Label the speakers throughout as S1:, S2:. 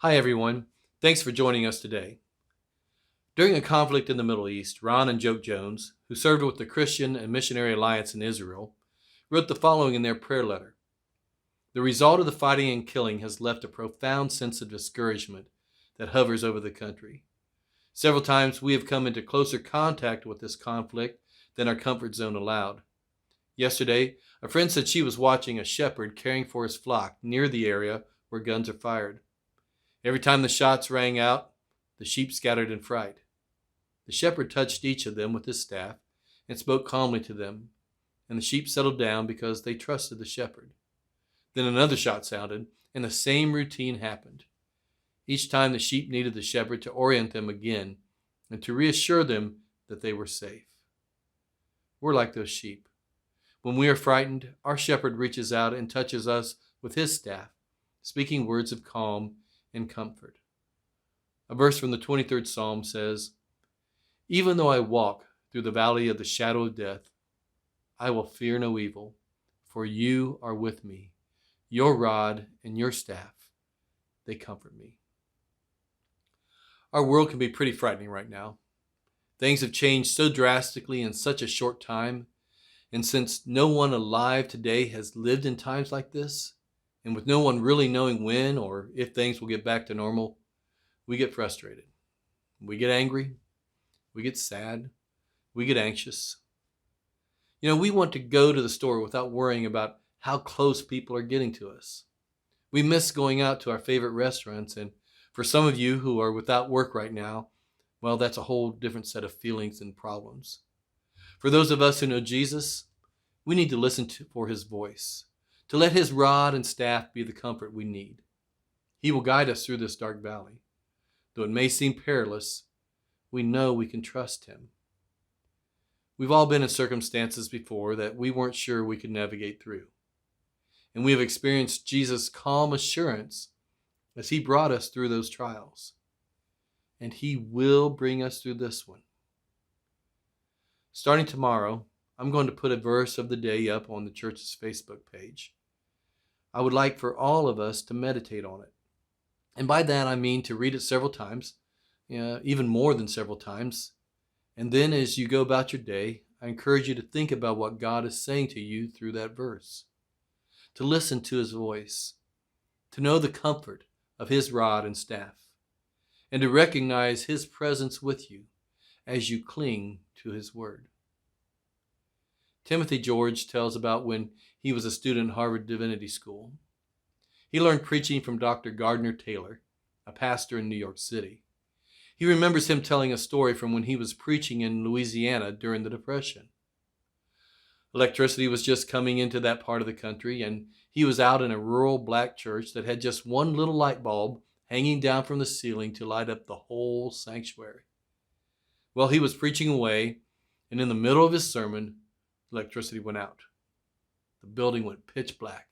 S1: Hi, everyone. Thanks for joining us today. During a conflict in the Middle East, Ron and Joke Jones, who served with the Christian and Missionary Alliance in Israel, wrote the following in their prayer letter. The result of the fighting and killing has left a profound sense of discouragement that hovers over the country. Several times we have come into closer contact with this conflict than our comfort zone allowed. Yesterday, a friend said she was watching a shepherd caring for his flock near the area where guns are fired. Every time the shots rang out, the sheep scattered in fright. The shepherd touched each of them with his staff and spoke calmly to them, and the sheep settled down because they trusted the shepherd. Then another shot sounded, and the same routine happened. Each time the sheep needed the shepherd to orient them again and to reassure them that they were safe. We're like those sheep. When we are frightened, our shepherd reaches out and touches us with his staff, speaking words of calm and comfort. A verse from the 23rd Psalm says, "Even though I walk through the valley of the shadow of death, I will fear no evil, for you are with me. Your rod and your staff, they comfort me." Our world can be pretty frightening right now. Things have changed so drastically in such a short time, and since no one alive today has lived in times like this, and with no one really knowing when or if things will get back to normal, we get frustrated. We get angry. We get sad. We get anxious. We want to go to the store without worrying about how close people are getting to us. We miss going out to our favorite restaurants, and for some of you who are without work right now, well, that's a whole different set of feelings and problems. For those of us who know Jesus, we need to listen for his voice, to let his rod and staff be the comfort we need. He will guide us through this dark valley. Though it may seem perilous, we know we can trust him. We've all been in circumstances before that we weren't sure we could navigate through. And we have experienced Jesus' calm assurance as he brought us through those trials. And he will bring us through this one. Starting tomorrow, I'm going to put a verse of the day up on the church's Facebook page. I would like for all of us to meditate on it. And by that I mean to read it several times, even more than several times. And then as you go about your day, I encourage you to think about what God is saying to you through that verse, to listen to his voice, to know the comfort of his rod and staff, and to recognize his presence with you as you cling to his word. Timothy George tells about when he was a student at Harvard Divinity School. He learned preaching from Dr. Gardner Taylor, a pastor in New York City. He remembers him telling a story from when he was preaching in Louisiana during the Depression. Electricity was just coming into that part of the country, and he was out in a rural black church that had just one little light bulb hanging down from the ceiling to light up the whole sanctuary. Well, he was preaching away, and in the middle of his sermon, electricity went out. The building went pitch black,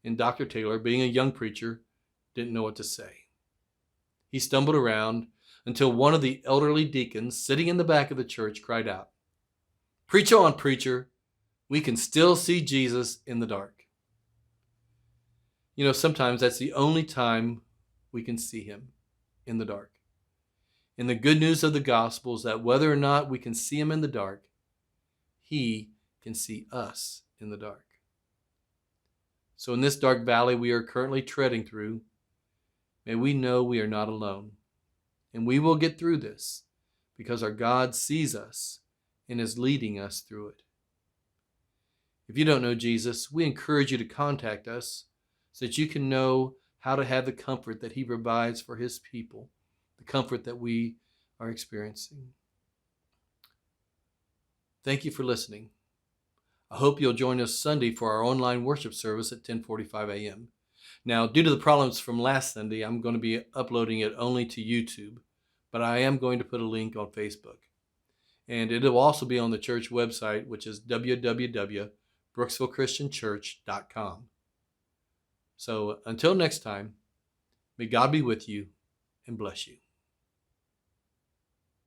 S1: and Dr. Taylor, being a young preacher, didn't know what to say. He stumbled around until one of the elderly deacons sitting in the back of the church cried out, "Preach on, preacher. We can still see Jesus in the dark." Sometimes that's the only time we can see him, in the dark. And the good news of the gospel is that whether or not we can see him in the dark, he can see us in the dark. So in this dark valley we are currently treading through, may we know we are not alone. And we will get through this because our God sees us and is leading us through it. If you don't know Jesus, we encourage you to contact us so that you can know how to have the comfort that he provides for his people, the comfort that we are experiencing. Thank you for listening. I hope you'll join us Sunday for our online worship service at 10:45 a.m. Now, due to the problems from last Sunday, I'm going to be uploading it only to YouTube, but I am going to put a link on Facebook. And it will also be on the church website, which is www.brooksvillechristianchurch.com. So until next time, may God be with you and bless you.